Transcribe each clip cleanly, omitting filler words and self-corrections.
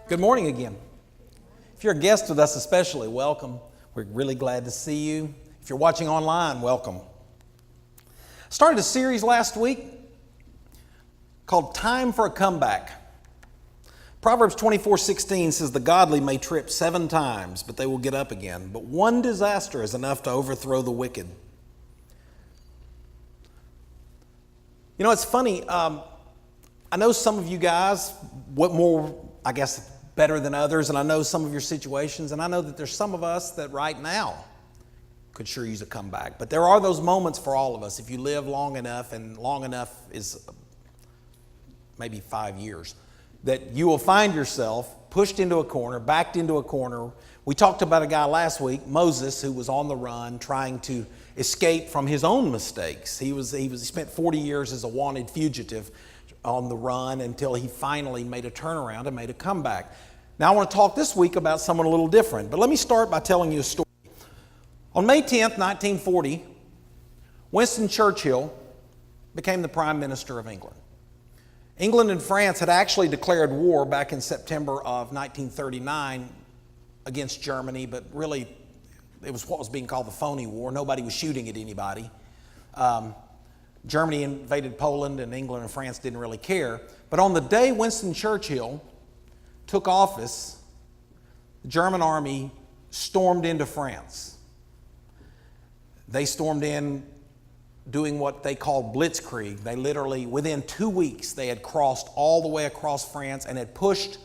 Good morning again. If you're a guest with us especially, welcome. We're really glad to see you. If you're watching online, welcome. Started a series last week called Time for a Comeback. Proverbs 24:16 says, "The godly may trip 7 times, but they will get up again. But one disaster is enough to overthrow the wicked." You know, it's funny. I know some of you guys, what more, I guess, better than others, and I know some of your situations, and I know that there's some of us that right now could sure use a comeback. But there are those moments for all of us if you live long enough, and long enough is maybe 5 years, that you will find yourself pushed into a corner, backed into a corner. We talked about a guy last week, Moses, who was on the run trying to escape from his own mistakes. He spent 40 years as a wanted fugitive on the run until he finally made a turnaround and made a comeback. Now I want to talk this week about someone a little different, but let me start by telling you a story. On May 10th, 1940, Winston Churchill became the Prime Minister of England. England and France had actually declared war back in September of 1939 against Germany, but really it was what was being called the phony war. Nobody was shooting at anybody. Germany invaded Poland, and England and France didn't really care. But on the day Winston Churchill took office, the German army stormed into France. They stormed in doing what they called blitzkrieg. They literally, within 2 weeks, they had crossed all the way across France and had pushed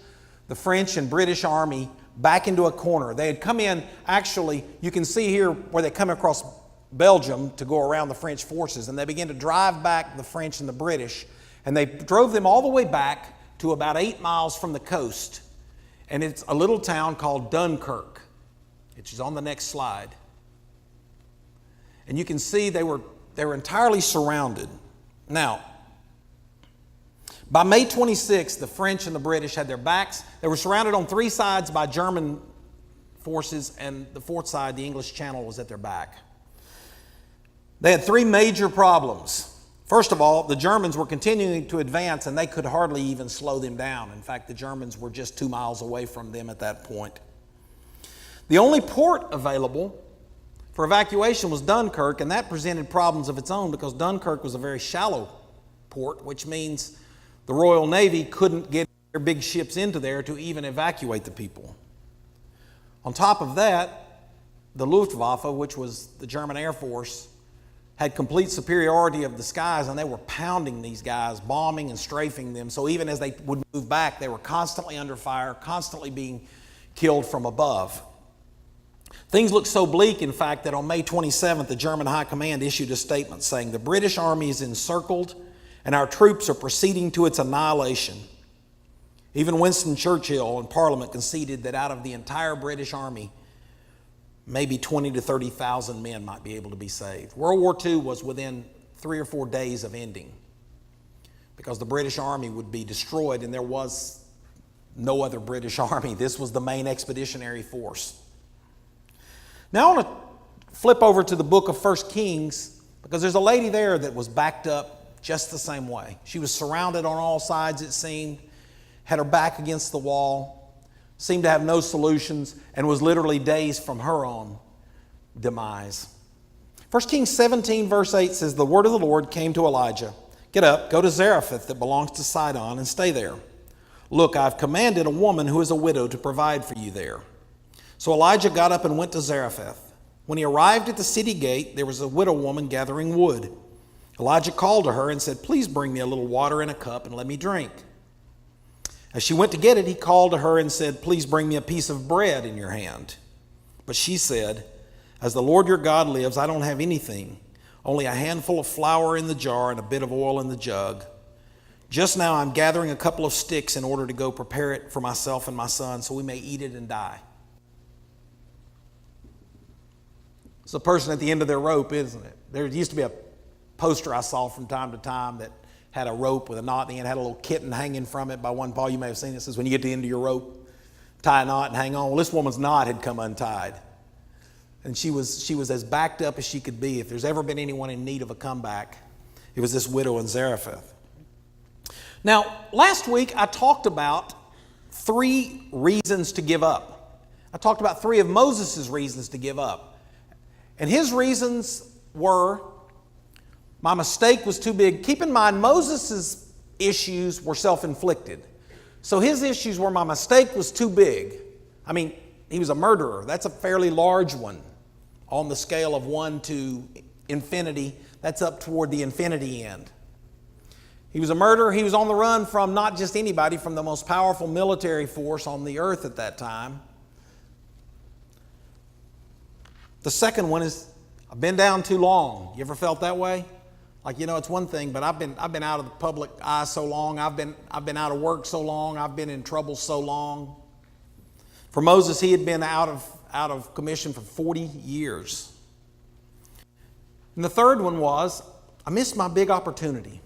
the French and British army back into a corner. They had come in, actually, you can see here where they come across Belgium to go around the French forces, and they began to drive back the French and the British, and they drove them all the way back to about 8 miles from the coast, and it's a little town called Dunkirk, which is on the next slide. And you can see they were entirely surrounded. Now, by May 26th, the French and the British had their backs. They were surrounded on 3 sides by German forces, and the 4th side, the English Channel, was at their back. They had 3 major problems. First of all, the Germans were continuing to advance, and they could hardly even slow them down. In fact, the Germans were just 2 miles away from them at that point. The only port available for evacuation was Dunkirk, and that presented problems of its own because Dunkirk was a very shallow port, which means the Royal Navy couldn't get their big ships into there to even evacuate the people. On top of that, the Luftwaffe, which was the German Air Force, had complete superiority of the skies, and they were pounding these guys, bombing and strafing them. So even as they would move back, they were constantly under fire, constantly being killed from above. Things looked so bleak, in fact, that on May 27th, the German High Command issued a statement saying, "The British army is encircled and our troops are proceeding to its annihilation." Even Winston Churchill in Parliament conceded that out of the entire British army, maybe 20 to 30,000 men might be able to be saved. World War II was within 3 or 4 days of ending because the British army would be destroyed, and there was no other British army. This was the main expeditionary force. Now I want to flip over to the book of 1 Kings because there's a lady there that was backed up just the same way. She was surrounded on all sides, it seemed, had her back against the wall, seemed to have no solutions, and was literally days from her own demise. 1 Kings 17 verse 8 says, "The word of the Lord came to Elijah. Get up, go to Zarephath that belongs to Sidon, and stay there. Look, I've commanded a woman who is a widow to provide for you there." So Elijah got up and went to Zarephath. When he arrived at the city gate, there was a widow woman gathering wood. Elijah called to her and said, "Please bring me a little water in a cup and let me drink." As she went to get it, he called to her and said, "Please bring me a piece of bread in your hand." But she said, "As the Lord your God lives, I don't have anything, only a handful of flour in the jar and a bit of oil in the jug. Just now I'm gathering a couple of sticks in order to go prepare it for myself and my son so we may eat it and die." It's a person at the end of their rope, isn't it? There used to be a poster I saw from time to time that had a rope with a knot in the end, had a little kitten hanging from it by one paw. You may have seen it. It says, when you get to the end of your rope, tie a knot and hang on. Well, this woman's knot had come untied. And she was as backed up as she could be. If there's ever been anyone in need of a comeback, it was this widow in Zarephath. Now, last week I talked about three reasons to give up. I talked about three of Moses' reasons to give up. And his reasons were, my mistake was too big. Keep in mind, Moses' issues were self-inflicted. So his issues were, my mistake was too big. I mean, he was a murderer. That's a fairly large one on the scale of 1 to infinity. That's up toward the infinity end. He was a murderer. He was on the run from not just anybody, from the most powerful military force on the earth at that time. The second one is, I've been down too long. You ever felt that way? Like, it's one thing, but I've been out of the public eye so long. I've been out of work so long. I've been in trouble so long. For Moses, he had been out of commission for 40 years. And the third one was, I missed my big opportunity.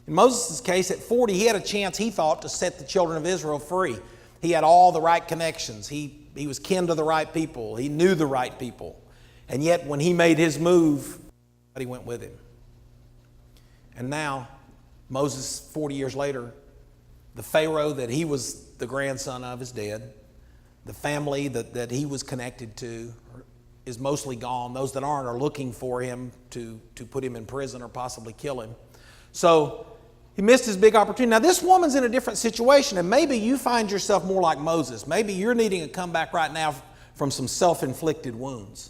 In Moses' case, at 40, he had a chance, he thought, to set the children of Israel free. He had all the right connections. He was kin to the right people. He knew the right people. And yet, when he made his move, he went with him. And now, Moses, 40 years later, the Pharaoh that he was the grandson of is dead. The family that he was connected to is mostly gone. Those that aren't are looking for him to put him in prison or possibly kill him. So he missed his big opportunity. Now this woman's in a different situation, and maybe you find yourself more like Moses. Maybe you're needing a comeback right now from some self-inflicted wounds.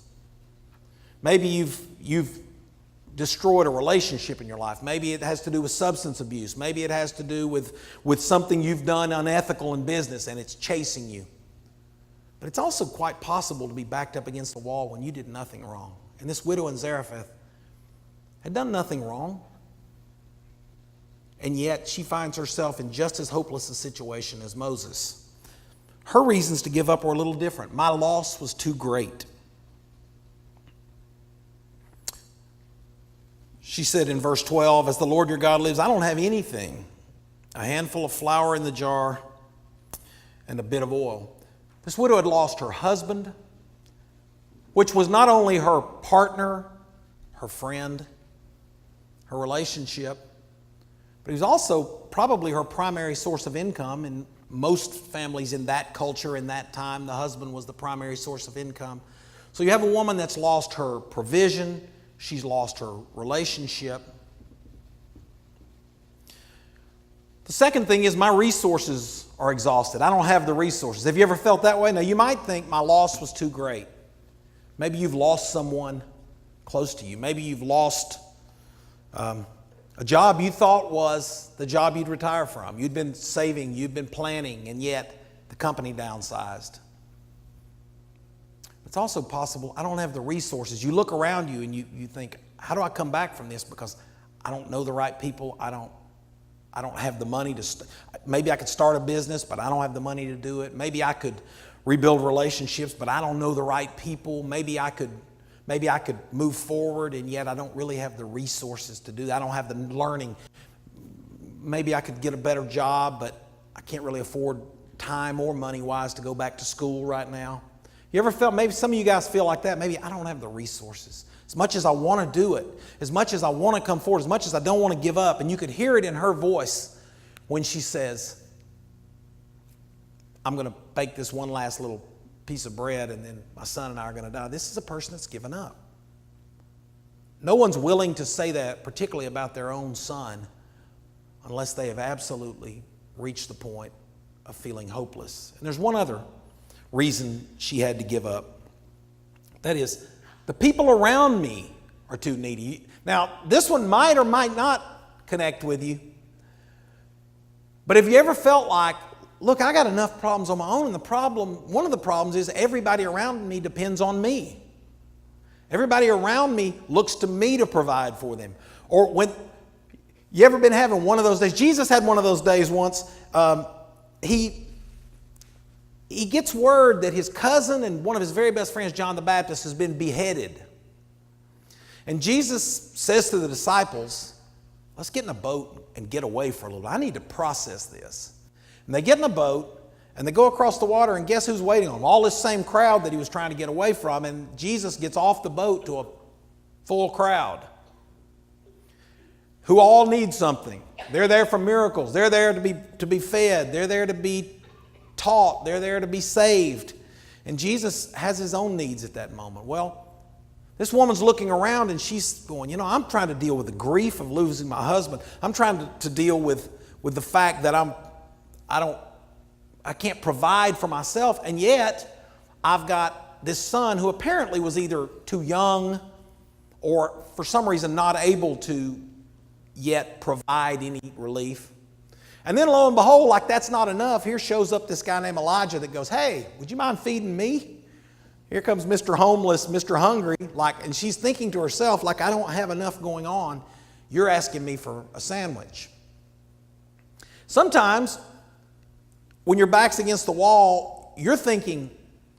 Maybe you've destroyed a relationship in your life. Maybe it has to do with substance abuse. Maybe it has to do with something you've done unethical in business and it's chasing you. But it's also quite possible to be backed up against the wall when you did nothing wrong. And this widow in Zarephath had done nothing wrong. And yet she finds herself in just as hopeless a situation as Moses. Her reasons to give up were a little different. My loss was too great. She said in verse 12, as the Lord your God lives, I don't have anything. A handful of flour in the jar and a bit of oil. This widow had lost her husband, which was not only her partner, her friend, her relationship, but he was also probably her primary source of income. In most families in that culture, in that time, the husband was the primary source of income. So you have a woman that's lost her provision, she's lost her relationship. The second thing is, my resources are exhausted. I don't have the resources. Have you ever felt that way? Now, you might think my loss was too great. Maybe you've lost someone close to you. Maybe you've lost a job you thought was the job you'd retire from. You'd been saving, you'd been planning, and yet the company downsized. It's also possible, I don't have the resources. You look around you and you think, how do I come back from this? Because I don't know the right people. I don't have the money to, maybe I could start a business, but I don't have the money to do it. Maybe I could rebuild relationships, but I don't know the right people. Maybe I could move forward, and yet I don't really have the resources to do that. I don't have the learning. Maybe I could get a better job, but I can't really afford time or money-wise to go back to school right now. You ever felt, maybe some of you guys feel like that, maybe I don't have the resources. As much as I want to do it, as much as I want to come forward, as much as I don't want to give up, and you could hear it in her voice when she says, I'm going to bake this one last little piece of bread and then my son and I are going to die. This is a person that's given up. No one's willing to say that, particularly about their own son, unless they have absolutely reached the point of feeling hopeless. And there's one other reason she had to give up. That is, the people around me are too needy. Now, this one might or might not connect with you. But have you ever felt like, look, I got enough problems on my own, and one of the problems is everybody around me depends on me. Everybody around me looks to me to provide for them. Or when you ever been having one of those days? Jesus had one of those days once. He gets word that his cousin and one of his very best friends, John the Baptist, has been beheaded. And Jesus says to the disciples, let's get in a boat and get away for a little. I need to process this. And they get in a boat and they go across the water, and guess who's waiting on them? All this same crowd that he was trying to get away from. And Jesus gets off the boat to a full crowd who all need something. They're there for miracles. They're there to be fed. They're there to be taught. They're there to be saved. And Jesus has his own needs at that moment. Well, this woman's looking around and she's going, I'm trying to deal with the grief of losing my husband. I'm trying to deal with the fact that I can't provide for myself. And yet I've got this son who apparently was either too young or for some reason not able to yet provide any relief. And then lo and behold, like that's not enough, here shows up this guy named Elijah that goes, hey, would you mind feeding me? Here comes Mr. Homeless, Mr. Hungry, and she's thinking to herself, I don't have enough going on. You're asking me for a sandwich. Sometimes, when your back's against the wall, you're thinking,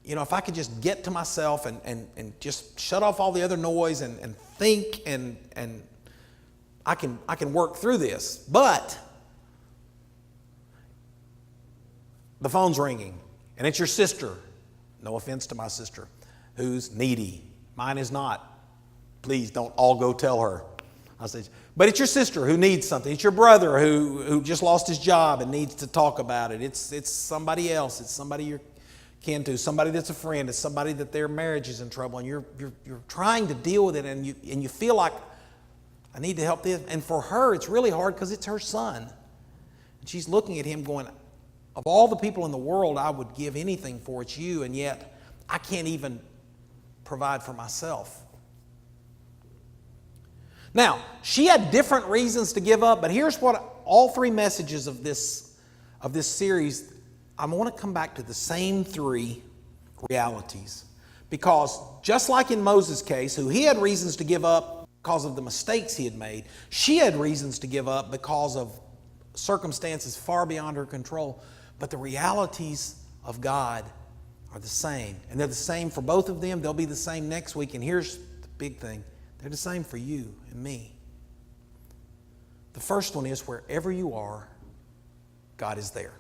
if I could just get to myself and just shut off all the other noise and think and I can work through this. But the phone's ringing, and it's your sister. No offense to my sister, who's needy. Mine is not. Please don't all go tell her. I say, but it's your sister who needs something. It's your brother who just lost his job and needs to talk about it. It's somebody else. It's somebody you're kin to, somebody that's a friend. It's somebody that their marriage is in trouble, and you're trying to deal with it, and you feel like I need to help this. And for her, it's really hard because it's her son, and she's looking at him going, of all the people in the world, I would give anything for, it's you, and yet I can't even provide for myself. Now, she had different reasons to give up, but here's what all three messages of this series, I want to come back to the same three realities. Because just like in Moses' case, who he had reasons to give up because of the mistakes he had made, she had reasons to give up because of circumstances far beyond her control. But the realities of God are the same. And they're the same for both of them. They'll be the same next week. And here's the big thing. They're the same for you and me. The first one is wherever you are, God is there.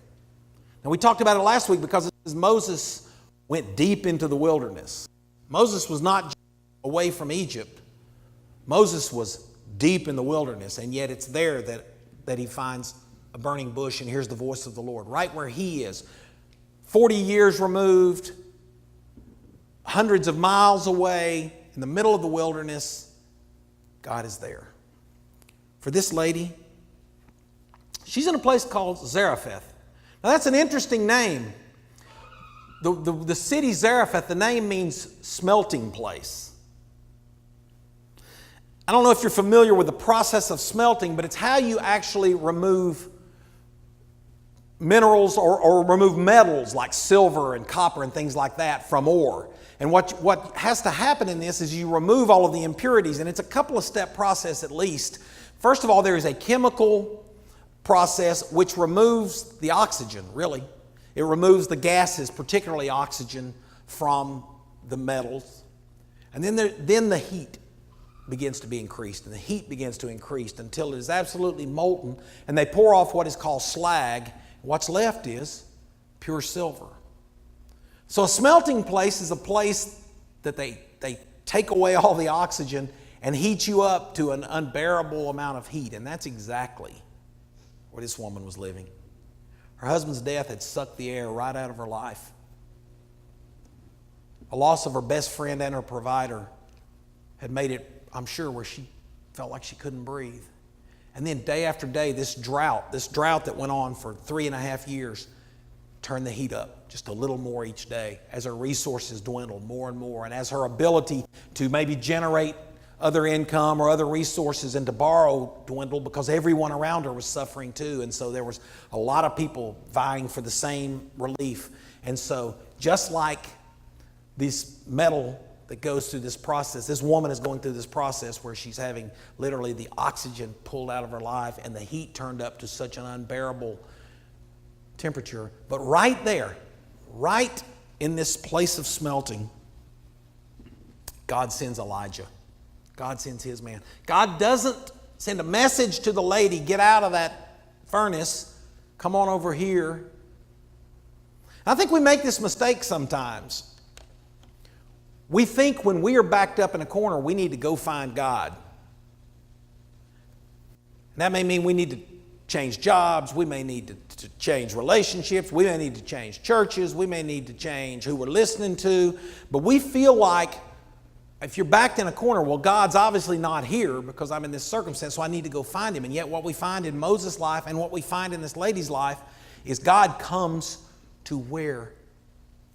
Now we talked about it last week because Moses went deep into the wilderness. Moses was not just away from Egypt. Moses was deep in the wilderness. And yet it's there that he finds a burning bush and hears the voice of the Lord, right where he is. 40 years removed, hundreds of miles away, in the middle of the wilderness, God is there. For this lady, she's in a place called Zarephath. Now that's an interesting name. The city Zarephath, the name means smelting place. I don't know if you're familiar with the process of smelting, but it's how you actually remove minerals or remove metals like silver and copper and things like that from ore. And what has to happen in this is you remove all of the impurities, and it's a couple of step process at least. First of all, there is a chemical process which removes the oxygen, really. It removes the gases, particularly oxygen, from the metals. And then the heat begins to be increased, and the heat begins to increase until it is absolutely molten, and they pour off what is called slag. What's left is pure silver. So a smelting place is a place that they take away all the oxygen and heat you up to an unbearable amount of heat. And that's exactly where this woman was living. Her husband's death had sucked the air right out of her life. A loss of her best friend and her provider had made it, I'm sure, where she felt like she couldn't breathe. And then day after day, this drought that went on for 3.5 years, turned the heat up just a little more each day as her resources dwindled more and more, and as her ability to maybe generate other income or other resources and to borrow dwindled because everyone around her was suffering too. And so there was a lot of people vying for the same relief. And so just like this metal that goes through this process, this woman is going through this process where she's having literally the oxygen pulled out of her life and the heat turned up to such an unbearable temperature. But right there, right in this place of smelting, God sends Elijah. God sends his man. God doesn't send a message to the lady, get out of that furnace, come on over here. I think we make this mistake sometimes. We think when we are backed up in a corner, we need to go find God. And that may mean we need to change jobs. We may need to change relationships. We may need to change churches. We may need to change who we're listening to. But we feel like if you're backed in a corner, well, God's obviously not here because I'm in this circumstance, so I need to go find Him. And yet what we find in Moses' life and what we find in this lady's life is God comes to where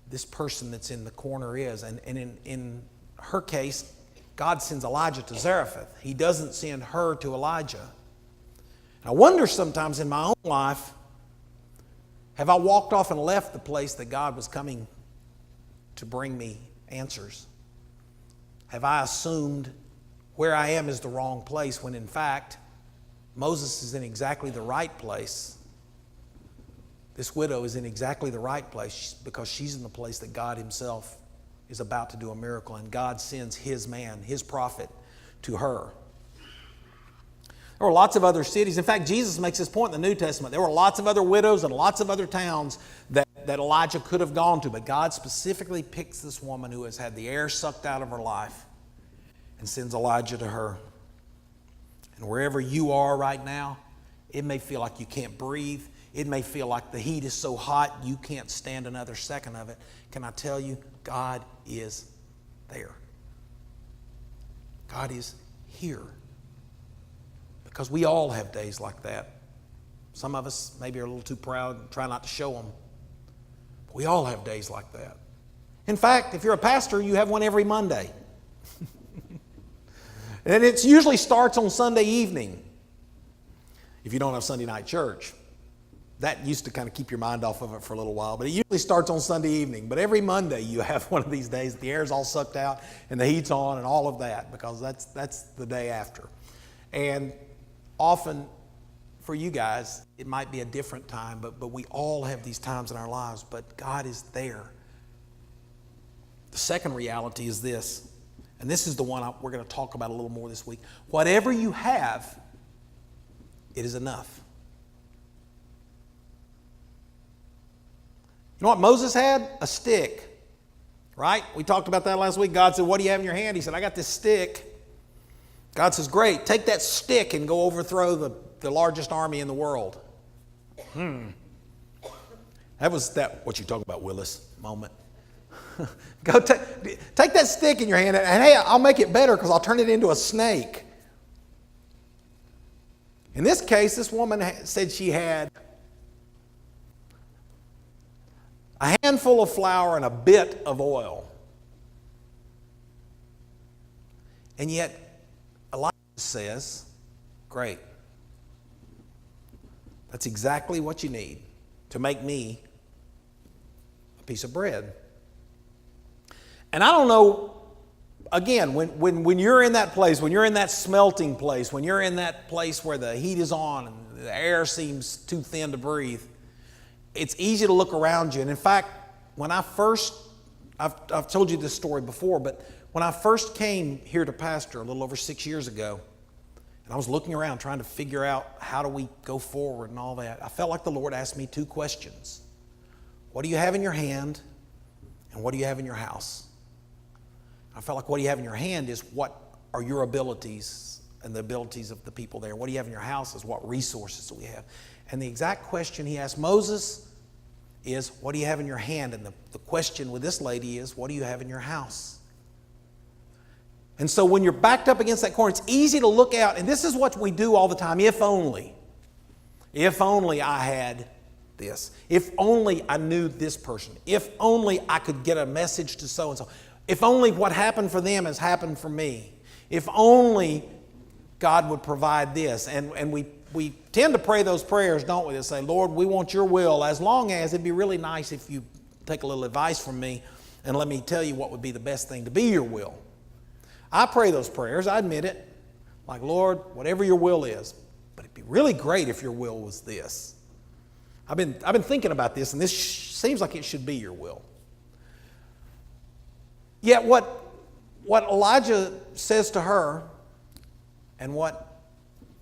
this person that's in the corner is. And in her case, God sends Elijah to Zarephath. He doesn't send her to Elijah. I wonder sometimes in my own life, have I walked off and left the place that God was coming to bring me answers? Have I assumed where I am is the wrong place when in fact Moses is in exactly the right place? This widow is in exactly the right place because she's in the place that God Himself is about to do a miracle, and God sends His man, His prophet, to her. There were lots of other cities. In fact, Jesus makes this point in the New Testament. There were lots of other widows and lots of other towns that Elijah could have gone to, but God specifically picks this woman who has had the air sucked out of her life and sends Elijah to her. And wherever you are right now, it may feel like you can't breathe. It may feel like the heat is so hot you can't stand another second of it. Can I tell you, God is there. God is here. Because we all have days like that. Some of us maybe are a little too proud and try not to show them. But we all have days like that. In fact, if you're a pastor, you have one every Monday. And it usually starts on Sunday evening. If you don't have Sunday night church. That used to kind of keep your mind off of it for a little while. But it usually starts on Sunday evening. But every Monday you have one of these days. The air's all sucked out and the heat's on and all of that. Because that's the day after. And often for you guys, it might be a different time, but we all have these times in our lives, but God is there. The second reality is this, and this is the one we're going to talk about a little more this week. Whatever you have, it is enough. You know what Moses had? A stick, right? We talked about that last week. God said, what do you have in your hand? He said, I got this stick. God says, great, take that stick and go overthrow the largest army in the world. That was what you talk about, Willis, moment. Go take that stick in your hand and hey, I'll make it better because I'll turn it into a snake. In this case, this woman said she had a handful of flour and a bit of oil. And yet, Elijah says, great. That's exactly what you need to make me a piece of bread. And I don't know, again, when you're in that place, when you're in that smelting place, when you're in that place where the heat is on and the air seems too thin to breathe, it's easy to look around you. And in fact, when I've told you this story before, but when I first came here to pastor a little over 6 years ago, and I was looking around trying to figure out how do we go forward and all that, I felt like the Lord asked me two questions. What do you have in your hand, and what do you have in your house? I felt like what do you have in your hand is what are your abilities and the abilities of the people there. What do you have in your house is what resources do we have. And the exact question He asked Moses is, what do you have in your hand? And the question with this lady is, what do you have in your house? And so when you're backed up against that corner, it's easy to look out, and this is what we do all the time. If only I had this. If only I knew this person. If only I could get a message to so-and-so. If only what happened for them has happened for me. If only God would provide this. And we tend to pray those prayers, don't we? That say, Lord, we want your will, as long as it'd be really nice if you take a little advice from me and let me tell you what would be the best thing to be your will. I pray those prayers, I admit it. Like, Lord, whatever your will is. But it'd be really great if your will was this. I've been thinking about this, and this seems like it should be your will. Yet what Elijah says to her, and what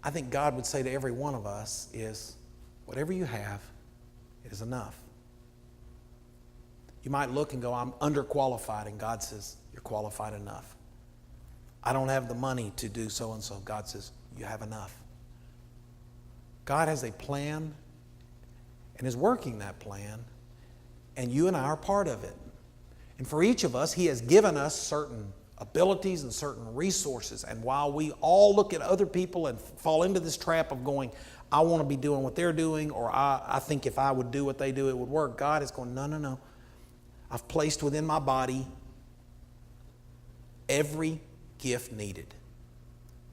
I think God would say to every one of us is, whatever you have, it is enough. You might look and go, I'm underqualified, and God says, you're qualified enough. I don't have the money to do so-and-so. God says, you have enough. God has a plan and is working that plan, and you and I are part of it. And for each of us, He has given us certain abilities and certain resources. And while we all look at other people and fall into this trap of going, I want to be doing what they're doing, or I think if I would do what they do, it would work. God is going, no. I've placed within my body every gift needed.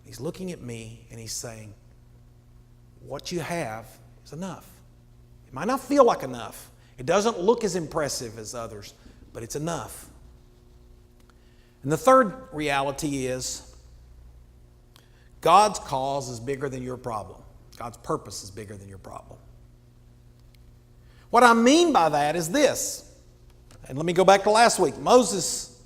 He's looking at me and He's saying, what you have is enough. It might not feel like enough. It doesn't look as impressive as others, but it's enough. And the third reality is God's cause is bigger than your problem. God's purpose is bigger than your problem. What I mean by that is this. And let me go back to last week. Moses,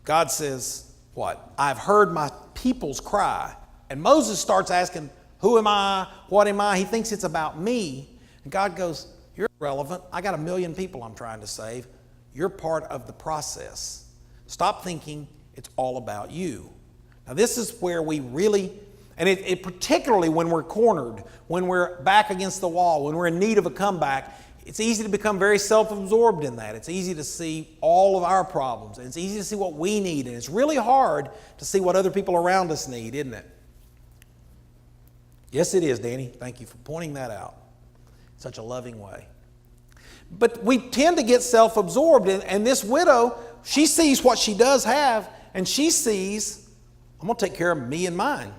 God says, what? I've heard my people's cry. And Moses starts asking, who am I? What am I? He thinks it's about me. And God goes, you're irrelevant. I got 1 million people I'm trying to save. You're part of the process. Stop thinking it's all about you. Now this is where we really, and it particularly when we're cornered, when we're back against the wall, when we're in need of a comeback, it's easy to become very self-absorbed in that. It's easy to see all of our problems. And it's easy to see what we need. And it's really hard to see what other people around us need, isn't it? Yes, it is, Danny. Thank you for pointing that out in such a loving way. But we tend to get self-absorbed. And this widow, she sees what she does have, and she sees, I'm going to take care of me and mine.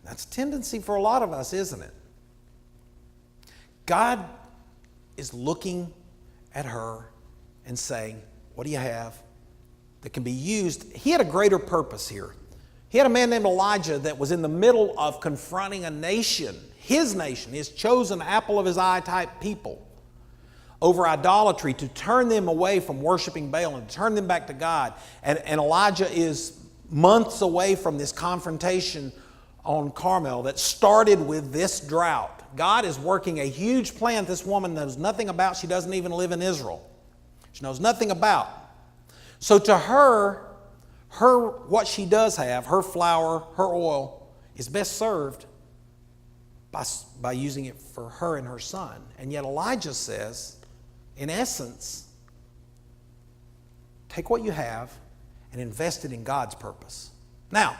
That's a tendency for a lot of us, isn't it? God is looking at her and saying, what do you have that can be used? He had a greater purpose here. He had a man named Elijah that was in the middle of confronting a nation, his chosen apple of his eye type people, over idolatry, to turn them away from worshiping Baal and turn them back to God. And Elijah is months away from this confrontation on Carmel that started with this drought. God is working a huge plan this woman knows nothing about. She doesn't even live in Israel. She knows nothing about. So to her, what she does have, her flour, her oil, is best served by using it for her and her son. And yet Elijah says, in essence, take what you have and invest it in God's purpose. Now,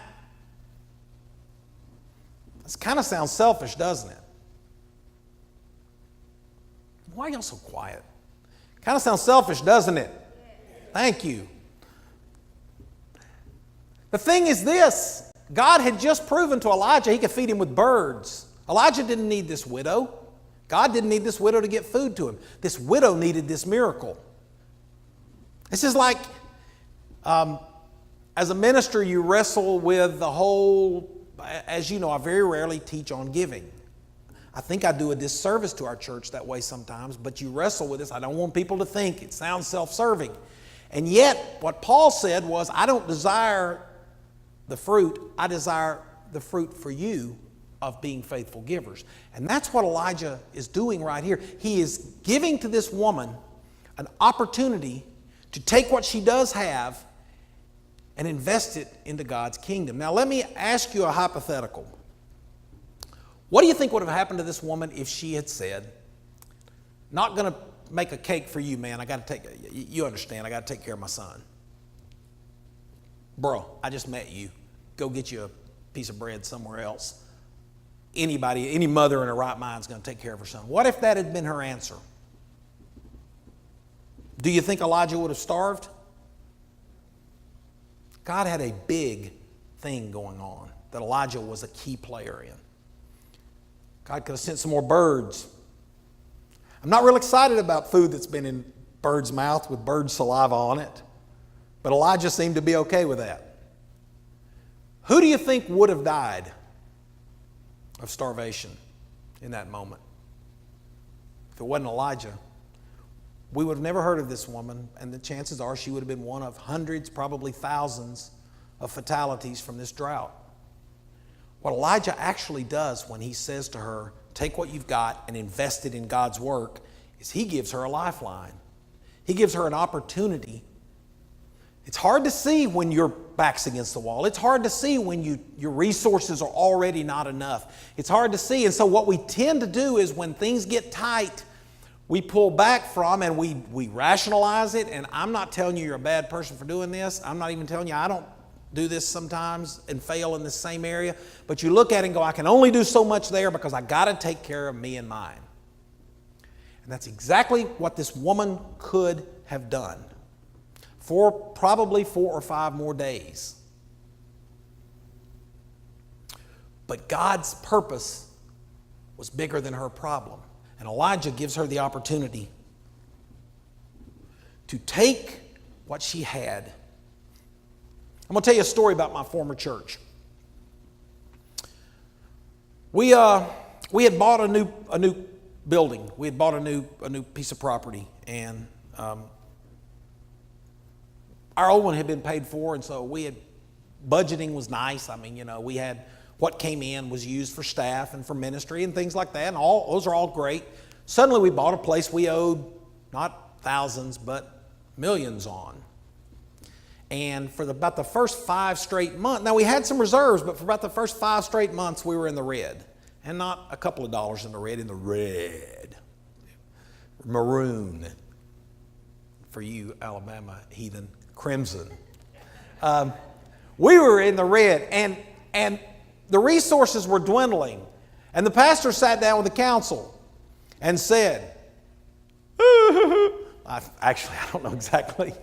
this kind of sounds selfish, doesn't it? Why are y'all so quiet? Kind of sounds selfish, doesn't it? Thank you. The thing is this. God had just proven to Elijah He could feed him with birds. Elijah didn't need this widow. God didn't need this widow to get food to him. This widow needed this miracle. This is like, as a minister, you wrestle with the whole, as you know, I very rarely teach on giving. I think I do a disservice to our church that way sometimes, but you wrestle with this. I don't want people to think it sounds self-serving. And yet, what Paul said was, I don't desire the fruit, I desire the fruit for you of being faithful givers. And that's what Elijah is doing right here. He is giving to this woman an opportunity to take what she does have and invest it into God's kingdom. Now let me ask you a hypothetical. What do you think would have happened to this woman if she had said, not going to make a cake for you, man. You understand, I got to take care of my son. Bro, I just met you. Go get you a piece of bread somewhere else. Any mother in her right mind is going to take care of her son. What if that had been her answer? Do you think Elijah would have starved? God had a big thing going on that Elijah was a key player in. God could have sent some more birds. I'm not real excited about food that's been in birds' mouth with bird saliva on it, but Elijah seemed to be okay with that. Who do you think would have died of starvation in that moment? If it wasn't Elijah, we would have never heard of this woman, and the chances are she would have been one of hundreds, probably thousands of fatalities from this drought. What Elijah actually does when he says to her, take what you've got and invest it in God's work, is he gives her a lifeline. He gives her an opportunity It's hard to see when your back's against the wall. It's hard to see when your resources are already not enough. It's hard to see. And so what we tend to do is when things get tight, we pull back from and we rationalize it. And I'm not telling you you're a bad person for doing this. I'm not even telling you I don't do this sometimes and fail in the same area. But you look at it and go, I can only do so much there because I got to take care of me and mine. And that's exactly what this woman could have done for probably 4 or 5 more days. But God's purpose was bigger than her problem. And Elijah gives her the opportunity to take what she had. I'm going to tell you a story about my former church. We had bought a new building. We had bought a new piece of property, and our old one had been paid for, and so budgeting was nice. I mean, we had what came in was used for staff and for ministry and things like that, and those are all great. Suddenly we bought a place we owed not thousands, but millions on. And for about the first 5 straight months, now we had some reserves, but for about the first 5 straight months we were in the red. And not a couple of dollars in the red. Maroon. For you, Alabama heathen. Crimson. We were in the red, and the resources were dwindling. And the pastor sat down with the council and said, I don't know exactly.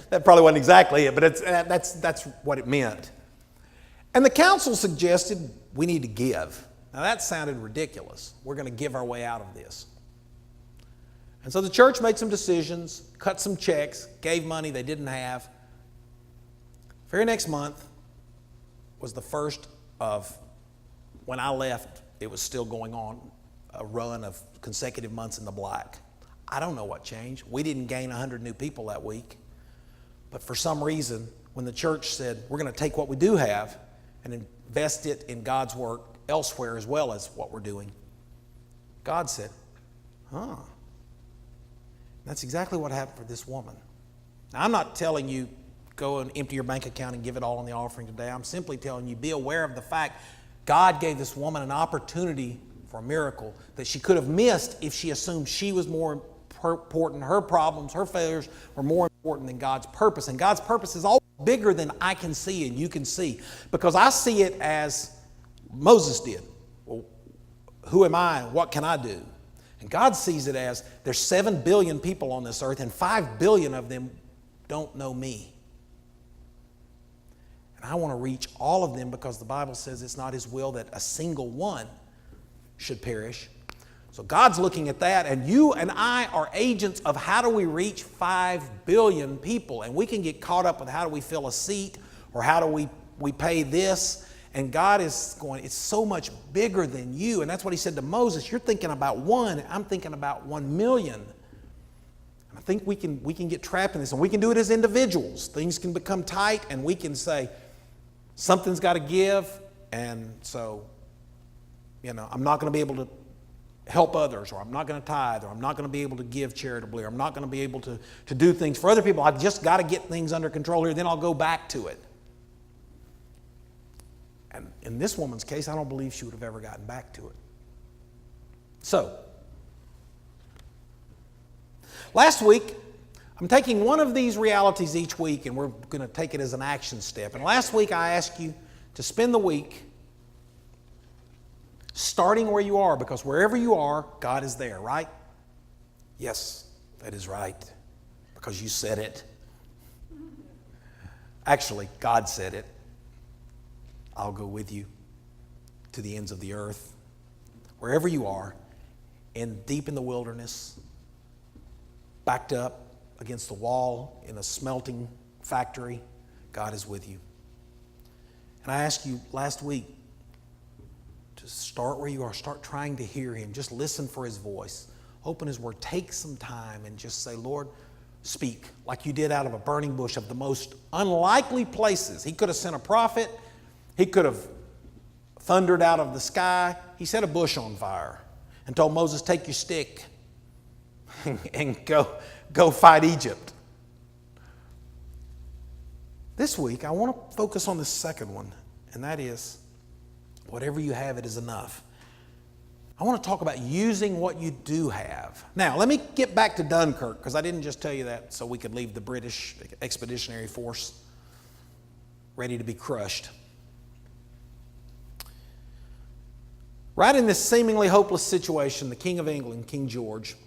That probably wasn't exactly it, but that's what it meant. And the council suggested we need to give. Now that sounded ridiculous. We're going to give our way out of this. And so the church made some decisions, cut some checks, gave money they didn't have. Very next month was the first of, when I left, it was still going on, a run of consecutive months in the black. I don't know what changed. We didn't gain 100 new people that week. But for some reason, when the church said, we're going to take what we do have and invest it in God's work elsewhere as well as what we're doing, God said, That's exactly what happened for this woman. Now, I'm not telling you go and empty your bank account and give it all on the offering today. I'm simply telling you be aware of the fact God gave this woman an opportunity for a miracle that she could have missed if she assumed she was more important. Her problems, her failures were more important than God's purpose. And God's purpose is always bigger than I can see and you can see. Because I see it as Moses did. Well, who am I? What can I do? And God sees it as there's 7 billion people on this earth and 5 billion of them don't know me. And I want to reach all of them because the Bible says it's not His will that a single one should perish. So God's looking at that, and you and I are agents of how do we reach 5 billion people. And we can get caught up with how do we fill a seat or how do we pay this. And God is going, it's so much bigger than you. And that's what He said to Moses. You're thinking about 1, I'm thinking about 1 million. And I think we can get trapped in this, and we can do it as individuals. Things can become tight, and we can say, something's got to give, and so, I'm not going to be able to help others, or I'm not going to tithe, or I'm not going to be able to give charitably, or I'm not going to be able to do things for other people. I've just got to get things under control here, then I'll go back to it. And in this woman's case, I don't believe she would have ever gotten back to it. So, last week, I'm taking one of these realities each week, and we're going to take it as an action step. And last week, I asked you to spend the week starting where you are, because wherever you are, God is there, right? Yes, that is right, because you said it. Actually, God said it. I'll go with you to the ends of the earth. Wherever you are, deep in the wilderness, backed up against the wall in a smelting factory, God is with you. And I asked you last week to start where you are. Start trying to hear Him. Just listen for His voice. Open His Word. Take some time and just say, Lord, speak, like you did out of a burning bush of the most unlikely places. He could have sent a prophet. He could have thundered out of the sky. He set a bush on fire and told Moses, take your stick and go fight Egypt. This week, I want to focus on the second one, and that is, whatever you have, it is enough. I want to talk about using what you do have. Now, let me get back to Dunkirk, because I didn't just tell you that so we could leave the British Expeditionary Force ready to be crushed. Right in this seemingly hopeless situation, the King of England, King George,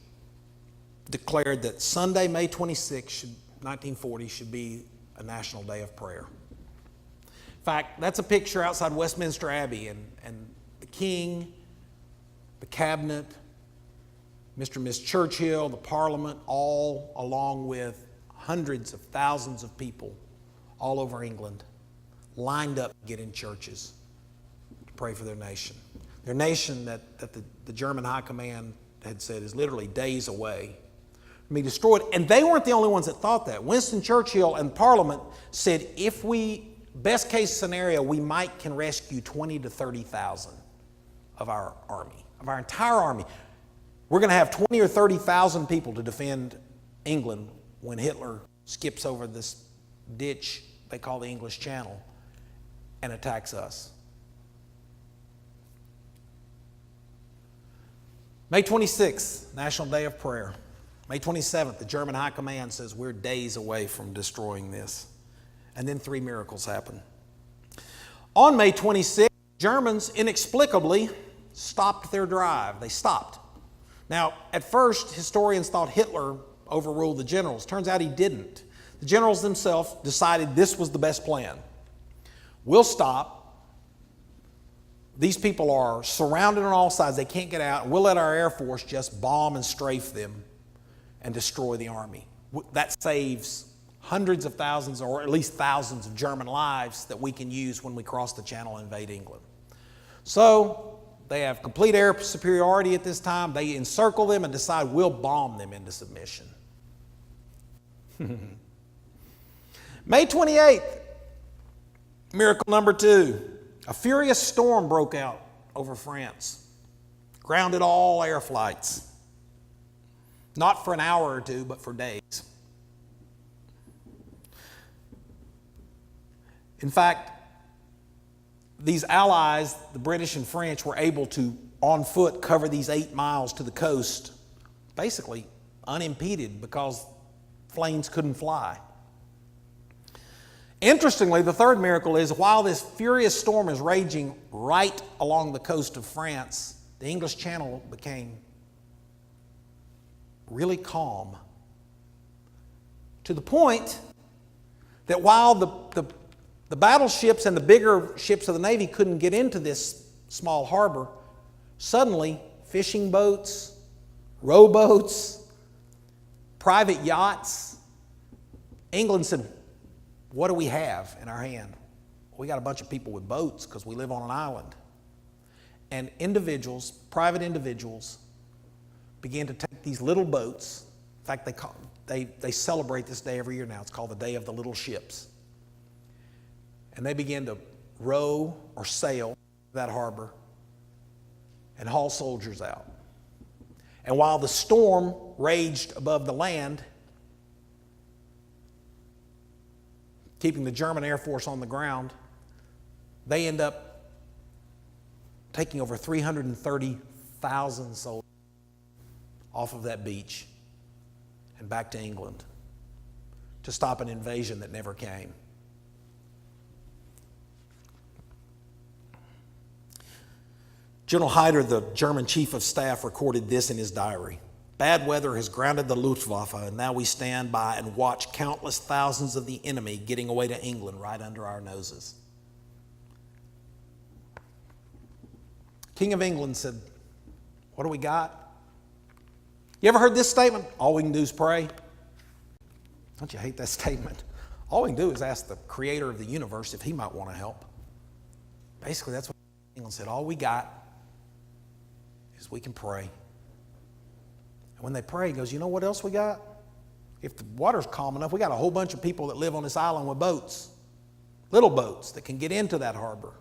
declared that Sunday, May 26, 1940, should be a national day of prayer. In fact, that's a picture outside Westminster Abbey, and the King, the cabinet, Mr. and Miss Churchill, the Parliament, all along with hundreds of thousands of people all over England, lined up to get in churches to pray for their nation. Their nation that the German High Command had said is literally days away from being destroyed. And they weren't the only ones that thought that. Winston Churchill and Parliament said, if we, best case scenario, we might can rescue 20 to 30,000 of our army, of our entire army. We're going to have 20 or 30,000 people to defend England when Hitler skips over this ditch they call the English Channel and attacks us. May 26th, National Day of Prayer. May 27th, the German High Command says we're days away from destroying this. And then 3 miracles happen. On May 26th, Germans inexplicably stopped their drive. They stopped. Now, at first, historians thought Hitler overruled the generals. Turns out he didn't. The generals themselves decided this was the best plan. We'll stop. These people are surrounded on all sides. They can't get out. We'll let our Air Force just bomb and strafe them and destroy the army. That saves hundreds of thousands, or at least thousands of German lives that we can use when we cross the Channel and invade England. So they have complete air superiority at this time. They encircle them and decide we'll bomb them into submission. May 28th, miracle number 2. A furious storm broke out over France, grounded all air flights. Not for an hour or two, but for days. In fact, these allies, the British and French, were able to, on foot, cover these 8 miles to the coast, basically unimpeded because planes couldn't fly. Interestingly, the third miracle is while this furious storm is raging right along the coast of France, the English Channel became really calm, to the point that while the battleships and the bigger ships of the Navy couldn't get into this small harbor, suddenly fishing boats, rowboats, private yachts, England said, what do we have in our hand? We got a bunch of people with boats because we live on an island. And individuals, private individuals, began to take these little boats. In fact, they celebrate this day every year now. It's called the Day of the Little Ships. And they began to row or sail that harbor and haul soldiers out. And while the storm raged above the land, keeping the German Air Force on the ground, they end up taking over 330,000 soldiers off of that beach and back to England to stop an invasion that never came. General Hyder, the German chief of staff, recorded this in his diary. Bad weather has grounded the Luftwaffe, and now we stand by and watch countless thousands of the enemy getting away to England right under our noses. King of England said, what do we got? You ever heard this statement? All we can do is pray. Don't you hate that statement? All we can do is ask the creator of the universe if he might want to help. Basically, that's what England said. All we got is we can pray. When they pray, he goes, you know what else we got? If the water's calm enough, we got a whole bunch of people that live on this island with boats, little boats that can get into that harbor.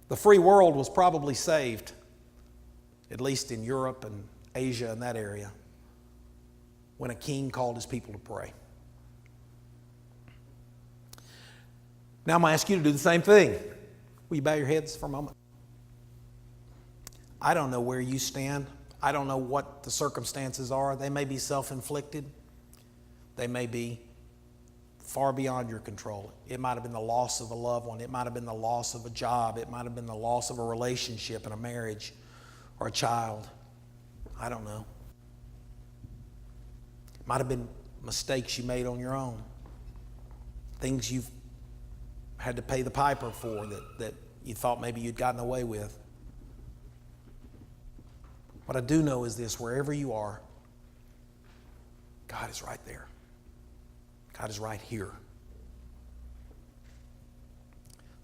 The free world was probably saved, at least in Europe and Asia and that area, when a king called his people to pray. Now I'm going to ask you to do the same thing. Will you bow your heads for a moment? I don't know where you stand. I don't know what the circumstances are. They may be self-inflicted. They may be far beyond your control. It might have been the loss of a loved one. It might have been the loss of a job. It might have been the loss of a relationship and a marriage or a child. I don't know. It might have been mistakes you made on your own. Things you've had to pay the piper for that you thought maybe you'd gotten away with. What I do know is this: wherever you are, God is right there. God is right here.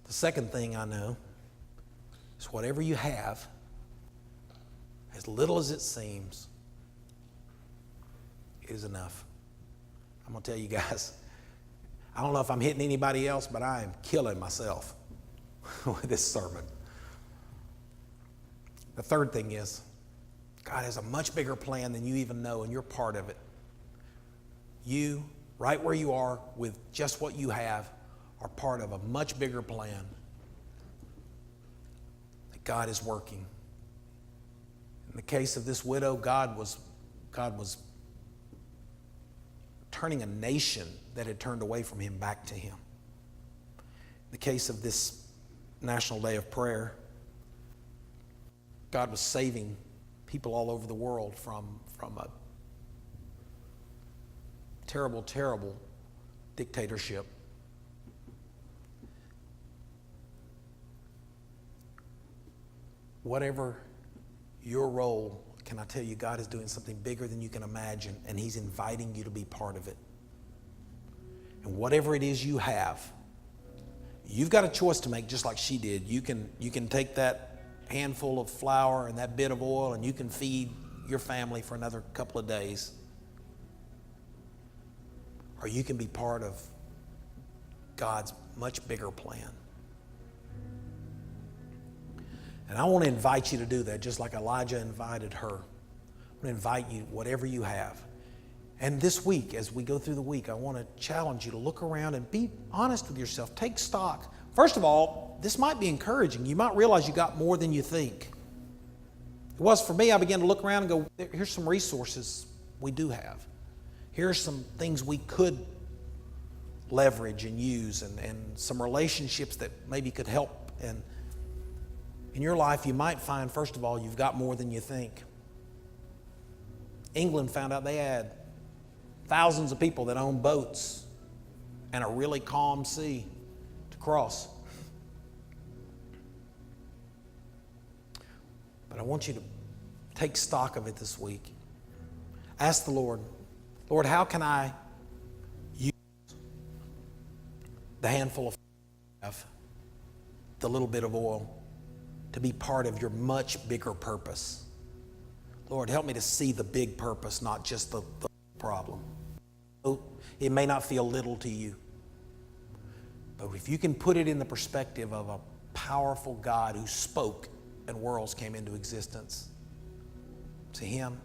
The second thing I know is whatever you have, as little as it seems, it is enough. I'm going to tell you guys, I don't know if I'm hitting anybody else, but I am killing myself with this sermon. The third thing is, God has a much bigger plan than you even know, and you're part of it. You, right where you are with just what you have, are part of a much bigger plan that God is working. In the case of this widow, God was turning a nation that had turned away from him back to him. In the case of this National Day of Prayer, God was saving people all over the world from a terrible, terrible dictatorship. Whatever your role, can I tell you, God is doing something bigger than you can imagine, and he's inviting you to be part of it. And whatever it is you have, you've got a choice to make, just like she did. You can take that handful of flour and that bit of oil, and you can feed your family for another couple of days. Or you can be part of God's much bigger plan. And I want to invite you to do that, just like Elijah invited her. I want to invite you, whatever you have. And this week, as we go through the week, I want to challenge you to look around and be honest with yourself. Take stock. First of all, this might be encouraging. You might realize you got more than you think. It was for me. I began to look around and go, here's some resources we do have. Here's some things we could leverage and use, and some relationships that maybe could help. And in your life, you might find, first of all, you've got more than you think. England found out they had thousands of people that own boats and a really calm sea to cross. But I want you to take stock of it this week. Ask the Lord, Lord, how can I use the handful of the little bit of oil to be part of your much bigger purpose? Lord, help me to see the big purpose, not just the problem. It may not feel little to you, but if you can put it in the perspective of a powerful God who spoke and worlds came into existence, to him,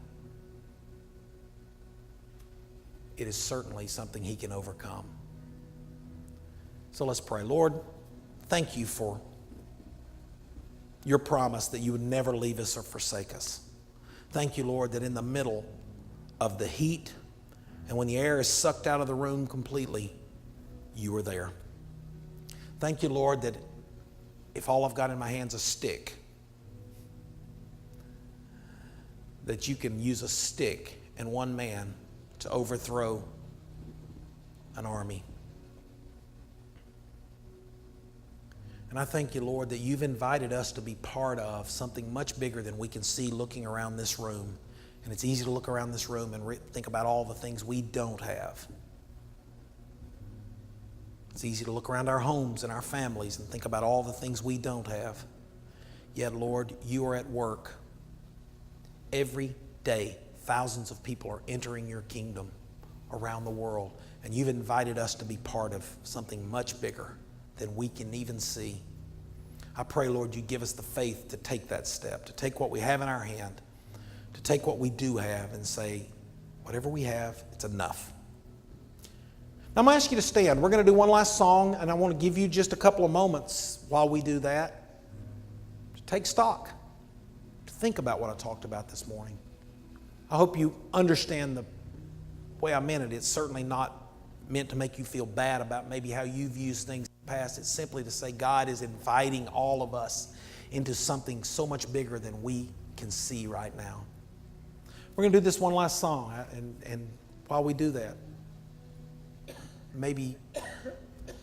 it is certainly something he can overcome. So let's pray. Lord, thank you for your promise that you would never leave us or forsake us. Thank you, Lord, that in the middle of the heat and when the air is sucked out of the room completely, you are there. Thank you, Lord, that if all I've got in my hand's a stick, that you can use a stick and one man to overthrow an army. And I thank you, Lord, that you've invited us to be part of something much bigger than we can see looking around this room. And it's easy to look around this room and think about all the things we don't have. It's easy to look around our homes and our families and think about all the things we don't have. Yet, Lord, you are at work. Every day, thousands of people are entering your kingdom around the world. And you've invited us to be part of something much bigger than we can even see. I pray, Lord, you give us the faith to take that step, to take what we have in our hand, to take what we do have and say, Whatever we have, it's enough. Now, I'm going to ask you to stand. We're going to do one last song, and I want to give you just a couple of moments while we do that to take stock, to think about what I talked about this morning. I hope you understand the way I meant it. It's certainly not meant to make you feel bad about maybe how you've used things in the past. It's simply to say God is inviting all of us into something so much bigger than we can see right now. We're going to do this one last song, and while we do that, maybe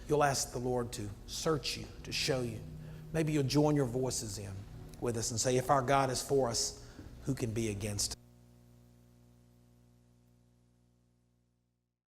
you'll ask the Lord to search you, to show you. Maybe you'll join your voices in with us and say, if our God is for us, who can be against us?